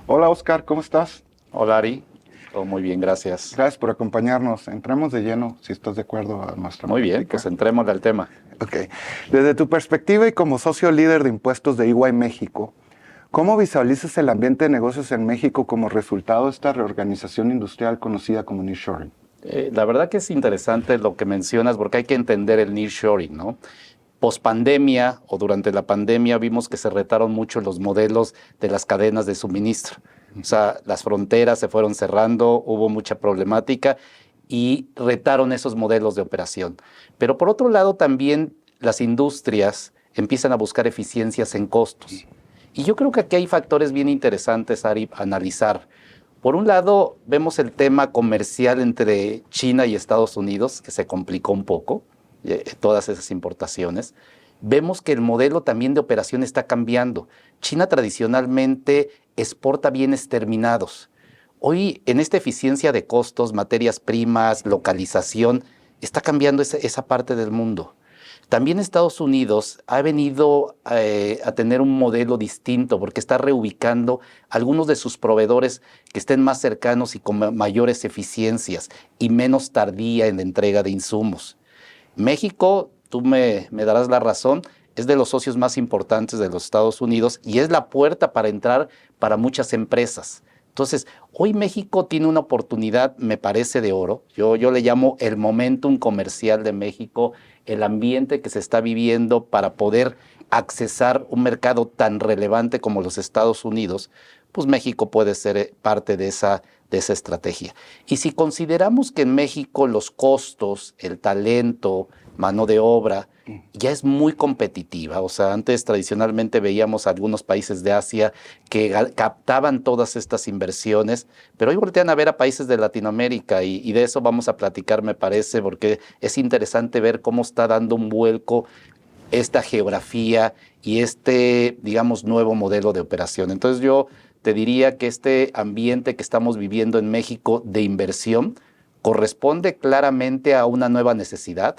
Hola Oscar, ¿cómo estás? Hola Ari, todo muy bien, gracias. Gracias por acompañarnos. Entramos de lleno, si estás de acuerdo, a nuestra Muy bien, pues plática. entrémosle al tema. Ok. Desde tu perspectiva y como socio líder de impuestos de EY México, ¿cómo visualizas el ambiente de negocios en México como resultado de esta reorganización industrial conocida como nearshoring? La verdad que es interesante lo que mencionas porque hay que entender el nearshoring, ¿no? Post-pandemia o durante la pandemia vimos que se retaron mucho los modelos de las cadenas de suministro. O sea, las fronteras se fueron cerrando, hubo mucha problemática y retaron esos modelos de operación. Pero por otro lado, también las industrias empiezan a buscar eficiencias en costos. Y yo creo que aquí hay factores bien interesantes, Ari, a analizar. Por un lado, vemos el tema comercial entre China y Estados Unidos, que se complicó un poco, todas esas importaciones. Vemos que el modelo también de operación está cambiando. China tradicionalmente exporta bienes terminados. Hoy, en esta eficiencia de costos, materias primas, localización, está cambiando esa parte del mundo. También Estados Unidos ha venido a tener un modelo distinto porque está reubicando algunos de sus proveedores que estén más cercanos y con mayores eficiencias y menos tardía en la entrega de insumos. México, tú me darás la razón, es de los socios más importantes de los Estados Unidos y es la puerta para entrar para muchas empresas. Entonces, hoy México tiene una oportunidad, me parece, de oro. Yo le llamo el momentum comercial de México, el ambiente que se está viviendo para poder accesar un mercado tan relevante como los Estados Unidos, pues México puede ser parte de esa estrategia. Y si consideramos que en México los costos, el talento, mano de obra, ya es muy competitiva. O sea, antes tradicionalmente veíamos algunos países de Asia que captaban todas estas inversiones, pero hoy voltean a ver a países de Latinoamérica y de eso vamos a platicar, me parece, porque es interesante ver cómo está dando un vuelco esta geografía y este, digamos, nuevo modelo de operación. Entonces yo te diría que este ambiente que estamos viviendo en México de inversión corresponde claramente a una nueva necesidad,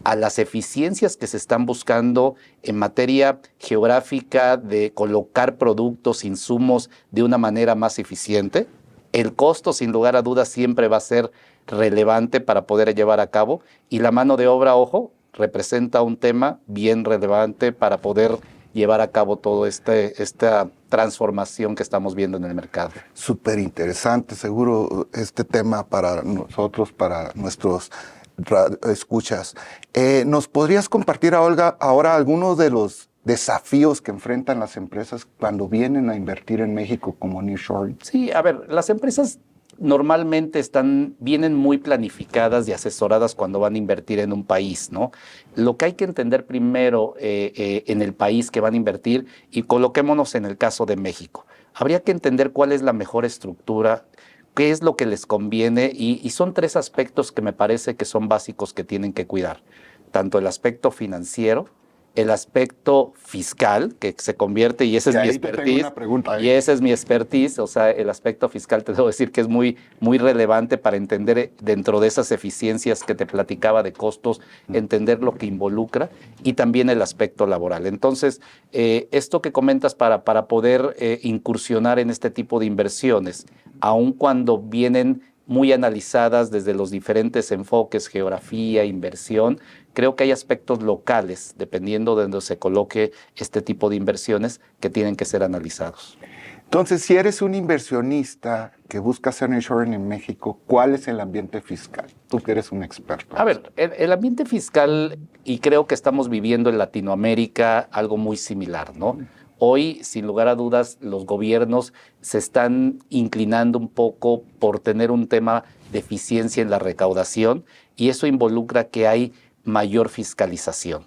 a las eficiencias que se están buscando en materia geográfica de colocar productos, insumos de una manera más eficiente. El costo, sin lugar a dudas, siempre va a ser relevante para poder llevar a cabo y la mano de obra, ojo, representa un tema bien relevante para poder llevar a cabo toda esta transformación que estamos viendo en el mercado. Súper interesante, seguro este tema para nosotros, para nuestros escuchas. ¿Nos podrías compartir, Olga, ahora algunos de los desafíos que enfrentan las empresas cuando vienen a invertir en México como nearshoring? Sí, a ver, las empresas normalmente vienen muy planificadas y asesoradas cuando van a invertir en un país, ¿no? Lo que hay que entender primero en el país que van a invertir, y coloquémonos en el caso de México, habría que entender cuál es la mejor estructura, qué es lo que les conviene, y son tres aspectos que me parece que son básicos que tienen que cuidar, tanto el aspecto financiero, el aspecto fiscal, que se convierte, y esa es Que mi ahí te tengo expertise, una pregunta. y esa es mi expertise, o sea, el aspecto fiscal te debo decir que es muy, muy relevante para entender dentro de esas eficiencias que te platicaba de costos, entender lo que involucra y también el aspecto laboral. Entonces, esto que comentas para poder incursionar en este tipo de inversiones, aun cuando vienen muy analizadas desde los diferentes enfoques, geografía, inversión, creo que hay aspectos locales, dependiendo de donde se coloque este tipo de inversiones, que tienen que ser analizados. Entonces, si eres un inversionista que busca hacer nearshoring en México, ¿cuál es el ambiente fiscal? Tú que eres un experto A en esto. ver, el ambiente fiscal, y creo que estamos viviendo en Latinoamérica algo muy similar, ¿no? Hoy, sin lugar a dudas, los gobiernos se están inclinando un poco por tener un tema de eficiencia en la recaudación y eso involucra que hay mayor fiscalización.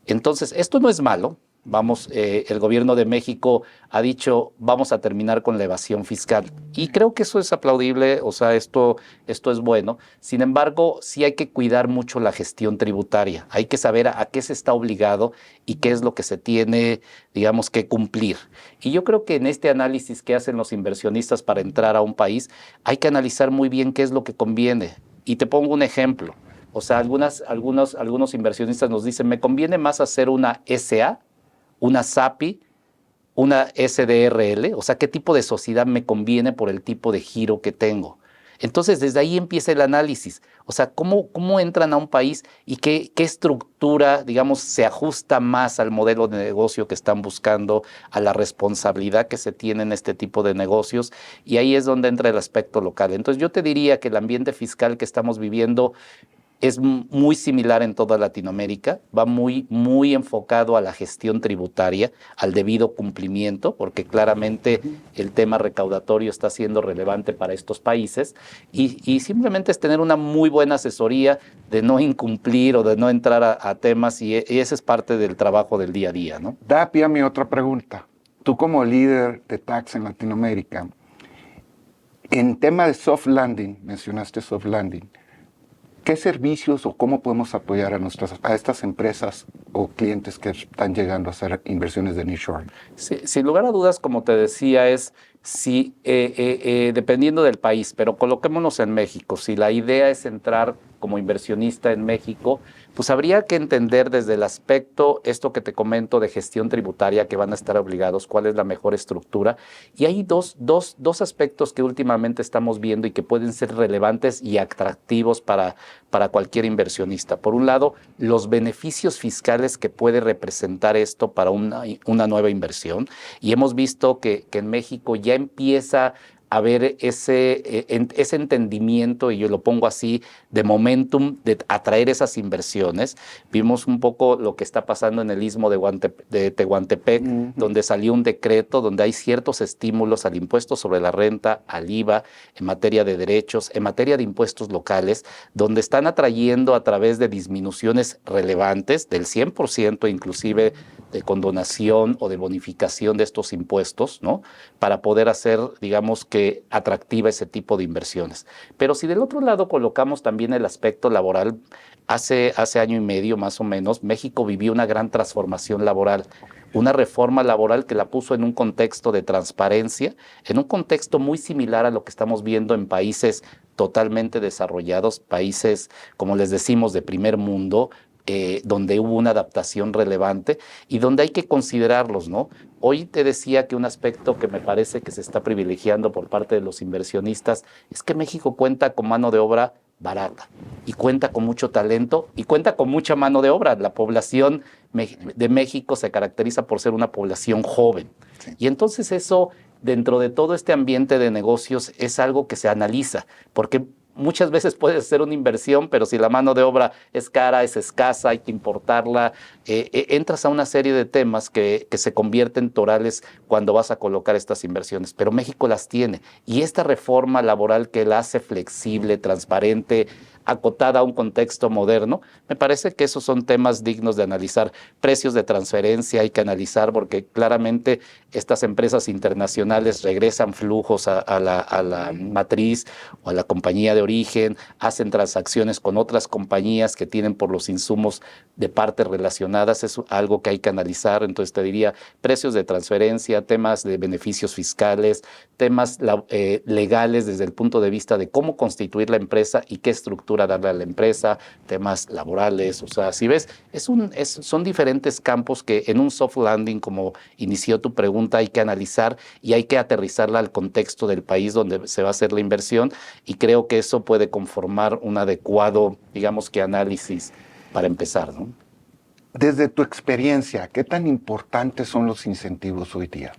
Entonces, esto no es malo. Vamos, el gobierno de México ha dicho, vamos a terminar con la evasión fiscal. Y creo que eso es aplaudible, o sea, esto es bueno. Sin embargo, sí hay que cuidar mucho la gestión tributaria. Hay que saber a qué se está obligado y qué es lo que se tiene, digamos, que cumplir. Y yo creo que en este análisis que hacen los inversionistas para entrar a un país, hay que analizar muy bien qué es lo que conviene. Y te pongo un ejemplo. O sea, algunos inversionistas nos dicen, me conviene más hacer una SA, una SAPI, una SDRL, o sea, qué tipo de sociedad me conviene por el tipo de giro que tengo. Entonces, desde ahí empieza el análisis. O sea, cómo entran a un país y qué estructura, digamos, se ajusta más al modelo de negocio que están buscando, a la responsabilidad que se tiene en este tipo de negocios. Y ahí es donde entra el aspecto local. Entonces, yo te diría que el ambiente fiscal que estamos viviendo es muy similar en toda Latinoamérica, va muy enfocado a la gestión tributaria, al debido cumplimiento, porque claramente el tema recaudatorio está siendo relevante para estos países, y simplemente es tener una muy buena asesoría de no incumplir o de no entrar a temas, y ese es parte del trabajo del día a día, ¿no? Da pie a mi otra pregunta. Tú como líder de tax en Latinoamérica, en tema de soft landing, mencionaste soft landing, ¿qué servicios o cómo podemos apoyar a estas empresas o clientes que están llegando a hacer inversiones de nearshoring? Sí, sin lugar a dudas, como te decía, es si dependiendo del país, pero coloquémonos en México. Si la idea es entrar como inversionista en México, pues habría que entender desde el aspecto, esto que te comento de gestión tributaria, que van a estar obligados, cuál es la mejor estructura. Y hay dos aspectos que últimamente estamos viendo y que pueden ser relevantes y atractivos para cualquier inversionista. Por un lado, los beneficios fiscales que puede representar esto para una nueva inversión. Y hemos visto que en México ya empieza a haber ese entendimiento, y yo lo pongo así, de momentum, de atraer esas inversiones. Vimos un poco lo que está pasando en el istmo de Tehuantepec, donde salió un decreto donde hay ciertos estímulos al impuesto sobre la renta, al IVA, en materia de derechos, en materia de impuestos locales, donde están atrayendo a través de disminuciones relevantes del 100%, inclusive de condonación o de bonificación de estos impuestos, ¿no? Para poder hacer, digamos que, atractiva ese tipo de inversiones. Pero si del otro lado colocamos también el aspecto laboral, hace año y medio más o menos, México vivió una gran transformación laboral, una reforma laboral que la puso en un contexto de transparencia, en un contexto muy similar a lo que estamos viendo en países totalmente desarrollados, países, como les decimos, de primer mundo, donde hubo una adaptación relevante y donde hay que considerarlos, ¿no? Hoy te decía que un aspecto que me parece que se está privilegiando por parte de los inversionistas es que México cuenta con mano de obra barata y cuenta con mucho talento y cuenta con mucha mano de obra. La población de México se caracteriza por ser una población joven. Sí. Y entonces eso, dentro de todo este ambiente de negocios, es algo que se analiza, porque muchas veces puedes hacer una inversión, pero si la mano de obra es cara, es escasa, hay que importarla, entras a una serie de temas que se convierten torales cuando vas a colocar estas inversiones. Pero México las tiene. Y esta reforma laboral que la hace flexible, transparente, acotada a un contexto moderno, me parece que esos son temas dignos de analizar. Precios de transferencia hay que analizar porque claramente estas empresas internacionales regresan flujos a la matriz o a la compañía de origen, hacen transacciones con otras compañías que tienen por los insumos de partes relacionadas, es algo que hay que analizar. Entonces te diría precios de transferencia, temas de beneficios fiscales, temas legales desde el punto de vista de cómo constituir la empresa y qué estructura darle a la empresa, temas laborales. O sea, si ves, son diferentes campos que en un soft landing, como inició tu pregunta, hay que analizar y hay que aterrizarla al contexto del país donde se va a hacer la inversión, y creo que eso puede conformar un adecuado, digamos que, análisis para empezar, ¿no? Desde tu experiencia, ¿qué tan importantes son los incentivos hoy día?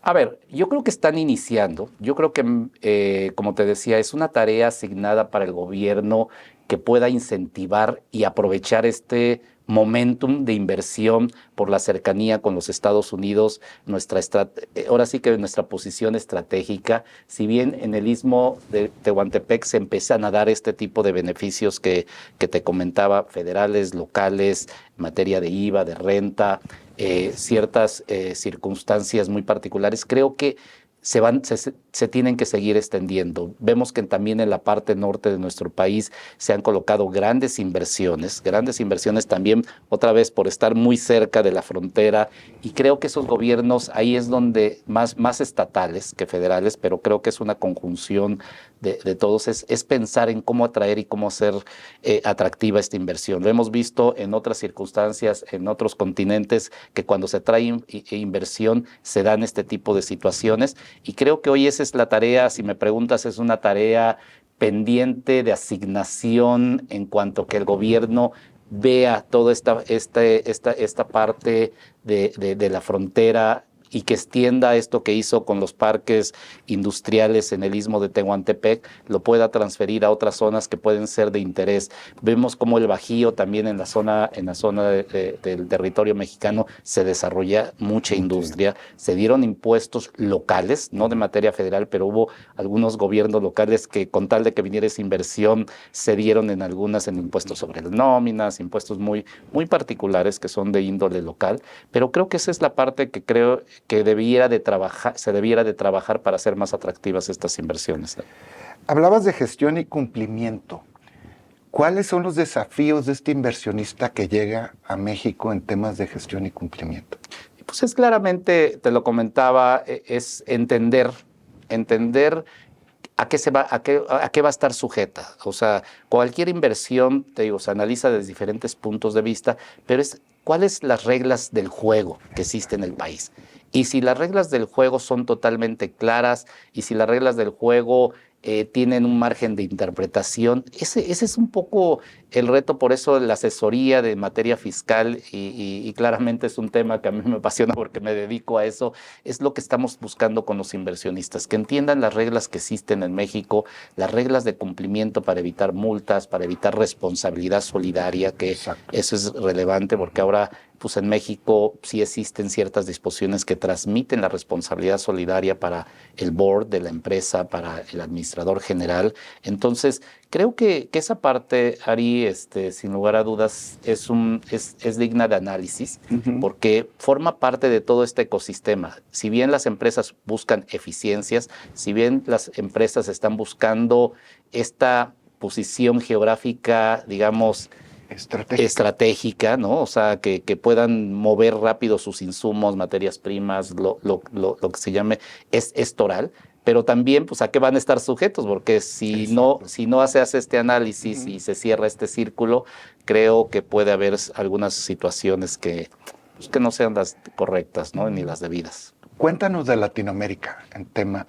A ver, yo creo que están iniciando. Yo creo que, como te decía, es una tarea asignada para el gobierno que pueda incentivar y aprovechar este momentum de inversión por la cercanía con los Estados Unidos, ahora sí que nuestra posición estratégica. Si bien en el istmo de Tehuantepec se empiezan a dar este tipo de beneficios que te comentaba, federales, locales, en materia de IVA, de renta, ciertas circunstancias muy particulares, creo que se tienen que seguir extendiendo. Vemos que también en la parte norte de nuestro país se han colocado grandes inversiones también, otra vez por estar muy cerca de la frontera, y creo que esos gobiernos, ahí es donde más estatales que federales, pero creo que es una conjunción de todos es pensar en cómo atraer y cómo hacer atractiva esta inversión. Lo hemos visto en otras circunstancias, en otros continentes, que cuando se trae inversión se dan este tipo de situaciones, y creo que hoy esa es la tarea. Si me preguntas, es una tarea pendiente de asignación en cuanto que el gobierno vea toda esta parte de la frontera y que extienda esto que hizo con los parques industriales en el istmo de Tehuantepec, lo pueda transferir a otras zonas que pueden ser de interés. Vemos cómo el Bajío también en la zona del territorio mexicano se desarrolla mucha industria. Se dieron impuestos locales, no de materia federal, pero hubo algunos gobiernos locales que, con tal de que viniera esa inversión, se dieron en algunas en impuestos sobre las nóminas, impuestos muy, muy particulares que son de índole local. Pero creo que esa es la parte que creo que se debiera de trabajar para hacer más atractivas estas inversiones. Hablabas de gestión y cumplimiento. ¿Cuáles son los desafíos de este inversionista que llega a México en temas de gestión y cumplimiento? Pues es claramente, te lo comentaba, es entender a qué va a estar sujeta. O sea, cualquier inversión, te digo, se analiza desde diferentes puntos de vista, pero es cuáles las reglas del juego que existen en el país. Y si las reglas del juego son totalmente claras, y si las reglas del juego tienen un margen de interpretación, ese es un poco el reto. Por eso la asesoría de materia fiscal, y claramente es un tema que a mí me apasiona porque me dedico a eso, es lo que estamos buscando con los inversionistas, que entiendan las reglas que existen en México, las reglas de cumplimiento para evitar multas, para evitar responsabilidad solidaria, que Exacto. eso es relevante porque ahora pues en México sí existen ciertas disposiciones que transmiten la responsabilidad solidaria para el board de la empresa, para el administrador general. Entonces, creo que esa parte, Ari, sin lugar a dudas, es digna de análisis, porque forma parte de todo este ecosistema. Si bien las empresas buscan eficiencias, si bien las empresas están buscando esta posición geográfica, digamos, estratégica, ¿no? O sea, que puedan mover rápido sus insumos, materias primas, lo que se llame estoral, pero también, pues, ¿a qué van a estar sujetos? Porque si no se hace este análisis y se cierra este círculo, creo que puede haber algunas situaciones que no sean las correctas, ¿no? Ni las debidas. Cuéntanos de Latinoamérica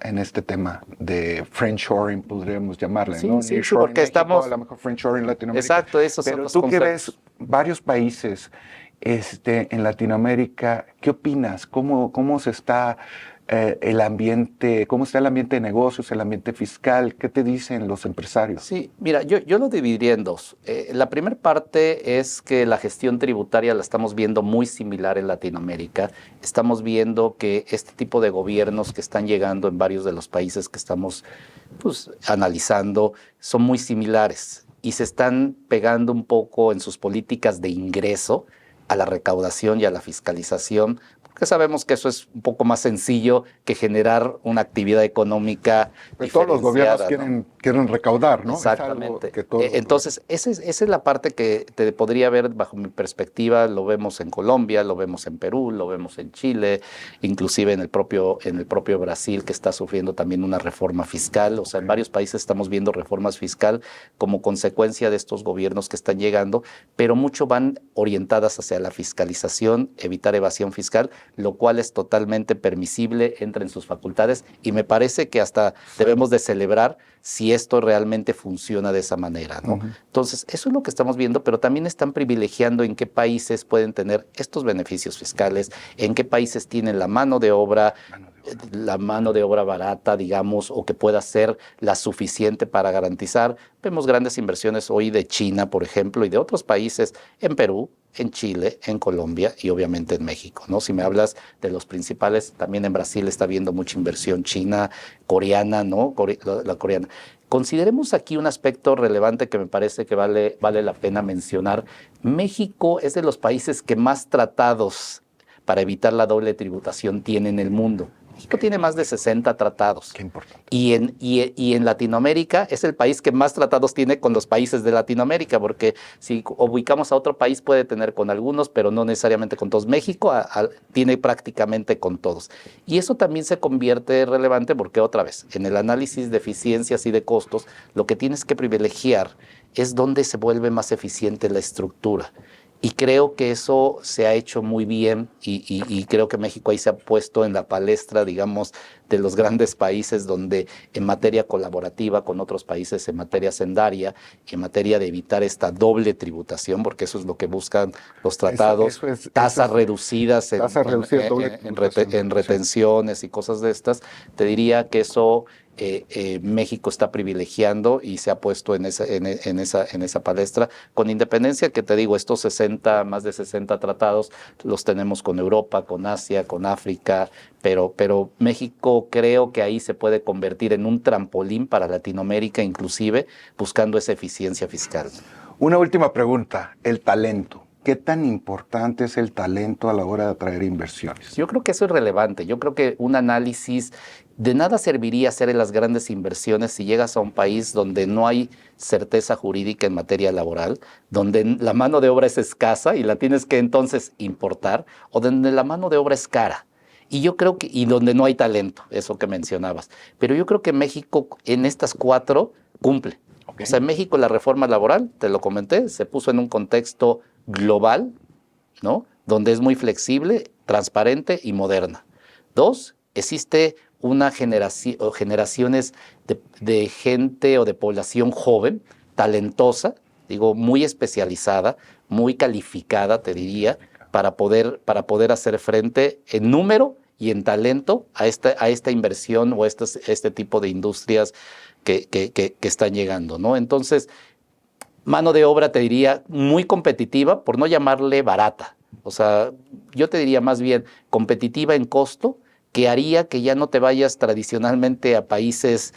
en este tema de friendshoring, podríamos llamarle, Sí, ¿no? sí, Nearshoring porque México, estamos... a lo mejor friendshoring Latinoamérica. Exacto, esos son Pero los tú que conceptos. ves varios países en Latinoamérica, ¿qué opinas? ¿Cómo se está el ambiente, cómo está el ambiente de negocios, el ambiente fiscal? ¿Qué te dicen los empresarios? Sí, mira, yo lo dividiría en dos. La primera parte es que la gestión tributaria la estamos viendo muy similar en Latinoamérica. Estamos viendo que este tipo de gobiernos que están llegando en varios de los países que estamos, pues, analizando son muy similares y se están pegando un poco en sus políticas de ingreso a la recaudación y a la fiscalización, porque sabemos que eso es un poco más sencillo que generar una actividad económica Pero todos los gobiernos diferenciada, ¿no? quieren recaudar, ¿no? Exactamente. Es algo que todos Entonces, esa es la parte que te podría ver bajo mi perspectiva. Lo vemos en Colombia, lo vemos en Perú, lo vemos en Chile, inclusive en el propio Brasil, que está sufriendo también una reforma fiscal. O sea, en varios países estamos viendo reformas fiscal como consecuencia de estos gobiernos que están llegando, pero mucho van orientadas hacia la fiscalización, evitar evasión fiscal, lo cual es totalmente permisible, entra en sus facultades, y me parece que hasta debemos de celebrar si esto realmente funciona de esa manera, ¿no? Entonces, eso es lo que estamos viendo, pero también están privilegiando en qué países pueden tener estos beneficios fiscales, en qué países tienen la mano de obra barata, digamos, o que pueda ser la suficiente para garantizar. Vemos grandes inversiones hoy de China, por ejemplo, y de otros países, en Perú, en Chile, en Colombia y obviamente en México, ¿no? Si me hablas de los principales, también en Brasil está habiendo mucha inversión china, coreana, ¿no? La coreana. Consideremos aquí un aspecto relevante que me parece que vale la pena mencionar. México es de los países que más tratados para evitar la doble tributación tiene en el mundo. México tiene más de 60 tratados. Qué importante. Y en Latinoamérica es el país que más tratados tiene con los países de Latinoamérica, porque si ubicamos a otro país puede tener con algunos, pero no necesariamente con todos. México tiene prácticamente con todos. Y eso también se convierte relevante porque otra vez, en el análisis de eficiencias y de costos, lo que tienes que privilegiar es dónde se vuelve más eficiente la estructura. Y creo que eso se ha hecho muy bien y creo que México ahí se ha puesto en la palestra, digamos, de los grandes países donde en materia colaborativa con otros países, en materia sendaria, en materia de evitar esta doble tributación, porque eso es lo que buscan los tratados, tasas reducidas en retenciones y cosas de estas, te diría que eso México está privilegiando y se ha puesto en esa palestra, con independencia que te digo, estos más de 60 tratados los tenemos con Europa, con Asia, con África, pero México creo que ahí se puede convertir en un trampolín para Latinoamérica, inclusive buscando esa eficiencia fiscal. Una última pregunta, el talento. ¿Qué tan importante es el talento a la hora de atraer inversiones? Yo creo que eso es relevante. Yo creo que un análisis, de nada serviría hacer las grandes inversiones si llegas a un país donde no hay certeza jurídica en materia laboral, donde la mano de obra es escasa y la tienes que entonces importar, o donde la mano de obra es cara. Y yo creo que, y donde no hay talento, eso que mencionabas. Pero yo creo que México en estas 4 cumple. Okay. O sea, en México la reforma laboral, te lo comenté, se puso en un contexto global, ¿no? Donde es muy flexible, transparente y moderna. 2, existe una generaciones de gente o de población joven, talentosa, digo, muy especializada, muy calificada, te diría, para poder hacer frente en número y en talento a esta inversión o este tipo de industrias que están llegando, ¿no? Entonces, mano de obra, te diría, muy competitiva, por no llamarle barata. O sea, yo te diría más bien competitiva en costo, que haría que ya no te vayas tradicionalmente a países,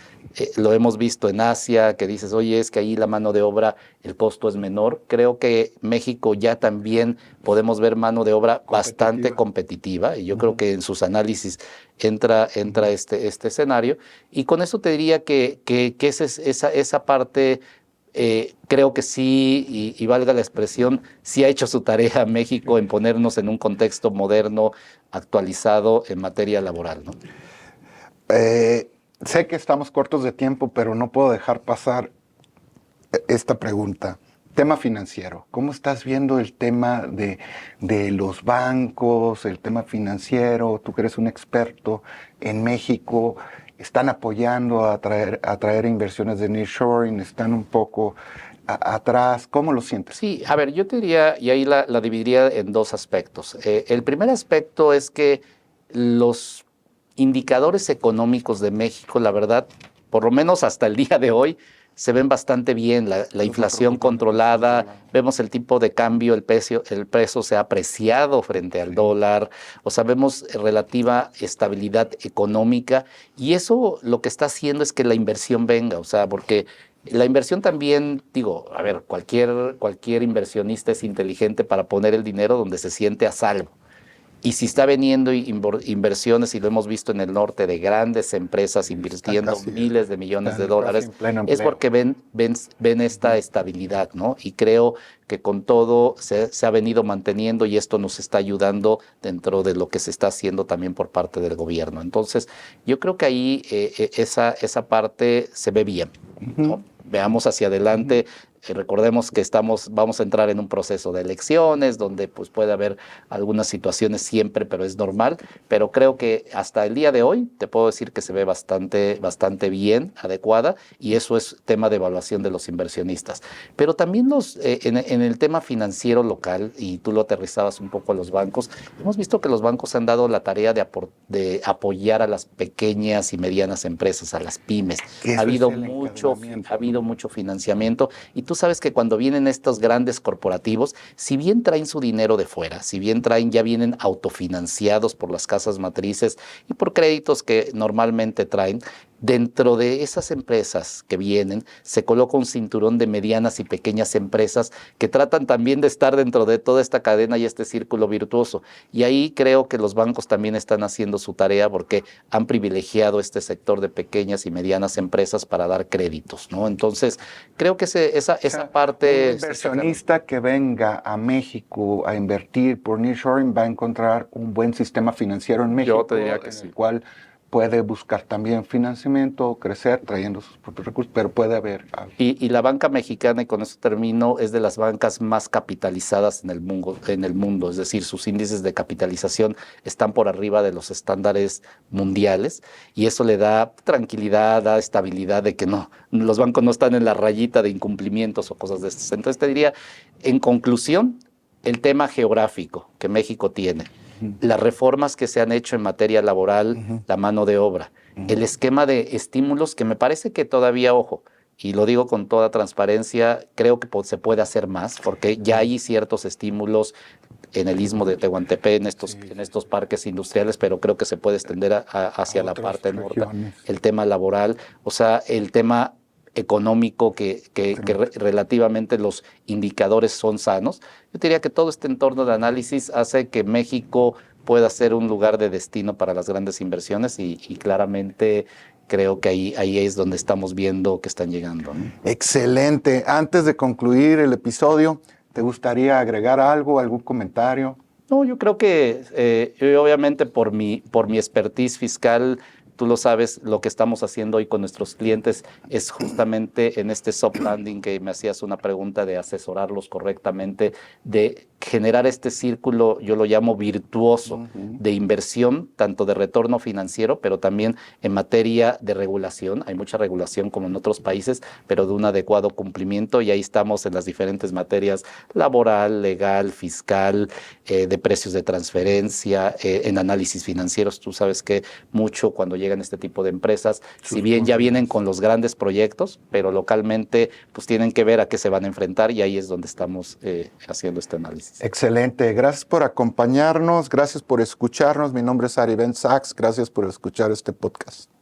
lo hemos visto en Asia, que dices, oye, es que ahí la mano de obra, el costo es menor. Creo que México ya también podemos ver mano de obra bastante competitiva, y yo creo que en sus análisis entra este escenario. Y con eso te diría que esa parte... creo que sí, y valga la expresión, sí ha hecho su tarea México en ponernos en un contexto moderno, actualizado en materia laboral, ¿no? Sé que estamos cortos de tiempo, pero no puedo dejar pasar esta pregunta. Tema financiero. ¿Cómo estás viendo el tema de los bancos, el tema financiero? Tú que eres un experto en México. ¿Están apoyando a traer inversiones de nearshoring? ¿Están un poco atrás? ¿Cómo lo sientes? Sí, a ver, yo te diría, y ahí la dividiría en 2 aspectos. El primer aspecto es que los indicadores económicos de México, la verdad, por lo menos hasta el día de hoy, se ven bastante bien, la inflación controlada, vemos el tipo de cambio, el peso se ha apreciado frente al dólar, o sea, vemos relativa estabilidad económica, y eso lo que está haciendo es que la inversión venga, o sea, porque la inversión también, digo, a ver, cualquier inversionista es inteligente para poner el dinero donde se siente a salvo. Y si está veniendo inversiones, y lo hemos visto en el norte, de grandes empresas invirtiendo miles de millones de dólares, es porque ven esta estabilidad, ¿no? Y creo que con todo se ha venido manteniendo, y esto nos está ayudando dentro de lo que se está haciendo también por parte del gobierno. Entonces, yo creo que ahí esa parte se ve bien, ¿no? Veamos hacia adelante. Recordemos que vamos a entrar en un proceso de elecciones donde pues puede haber algunas situaciones siempre, pero es normal. Pero creo que hasta el día de hoy te puedo decir que se ve bastante bien, adecuada, y eso es tema de evaluación de los inversionistas. Pero también en el tema financiero local, y tú lo aterrizabas un poco a los bancos, hemos visto que los bancos han dado la tarea de apoyar a las pequeñas y medianas empresas, a las pymes. Ha habido mucho financiamiento, y tú sabes que cuando vienen estos grandes corporativos, si bien traen su dinero de fuera, si bien ya vienen autofinanciados por las casas matrices y por créditos que normalmente traen, Dentro de esas empresas que vienen, se coloca un cinturón de medianas y pequeñas empresas que tratan también de estar dentro de toda esta cadena y este círculo virtuoso. Y ahí creo que los bancos también están haciendo su tarea porque han privilegiado este sector de pequeñas y medianas empresas para dar créditos, ¿no? Entonces, creo que esa parte... Un inversionista que venga a México a invertir por nearshoring va a encontrar un buen sistema financiero en México. Yo te diría que sí. El cual puede buscar también financiamiento, crecer trayendo sus propios recursos, pero puede haber algo. Y la banca mexicana, y con eso termino, es de las bancas más capitalizadas en el mundo. Es decir, sus índices de capitalización están por arriba de los estándares mundiales y eso le da tranquilidad, da estabilidad de que no, los bancos no están en la rayita de incumplimientos o cosas de estas. Entonces te diría, en conclusión, el tema geográfico que México tiene, las reformas que se han hecho en materia laboral, la mano de obra, el esquema de estímulos que me parece que todavía, ojo, y lo digo con toda transparencia, creo que se puede hacer más porque ya hay ciertos estímulos en el istmo de Tehuantepec, en estos parques industriales, pero creo que se puede extender hacia la parte norte. El tema laboral, o sea, el tema económico que relativamente los indicadores son sanos. Yo diría que todo este entorno de análisis hace que México pueda ser un lugar de destino para las grandes inversiones y claramente creo que ahí es donde estamos viendo que están llegando, ¿no? Excelente. Antes de concluir el episodio, ¿te gustaría agregar algo, algún comentario? No, yo creo que yo obviamente por mi expertise fiscal, tú lo sabes, lo que estamos haciendo hoy con nuestros clientes es justamente en este soft landing que me hacías una pregunta de asesorarlos correctamente, de generar este círculo, yo lo llamo virtuoso, de inversión, tanto de retorno financiero, pero también en materia de regulación. Hay mucha regulación como en otros países, pero de un adecuado cumplimiento y ahí estamos en las diferentes materias laboral, legal, fiscal, de precios de transferencia, en análisis financieros. Tú sabes que mucho cuando llegan este tipo de empresas, si bien ya vienen con los grandes proyectos, pero localmente pues tienen que ver a qué se van a enfrentar y ahí es donde estamos haciendo este análisis. Excelente. Gracias por acompañarnos, gracias por escucharnos. Mi nombre es Ari Ben Sachs. Gracias por escuchar este podcast.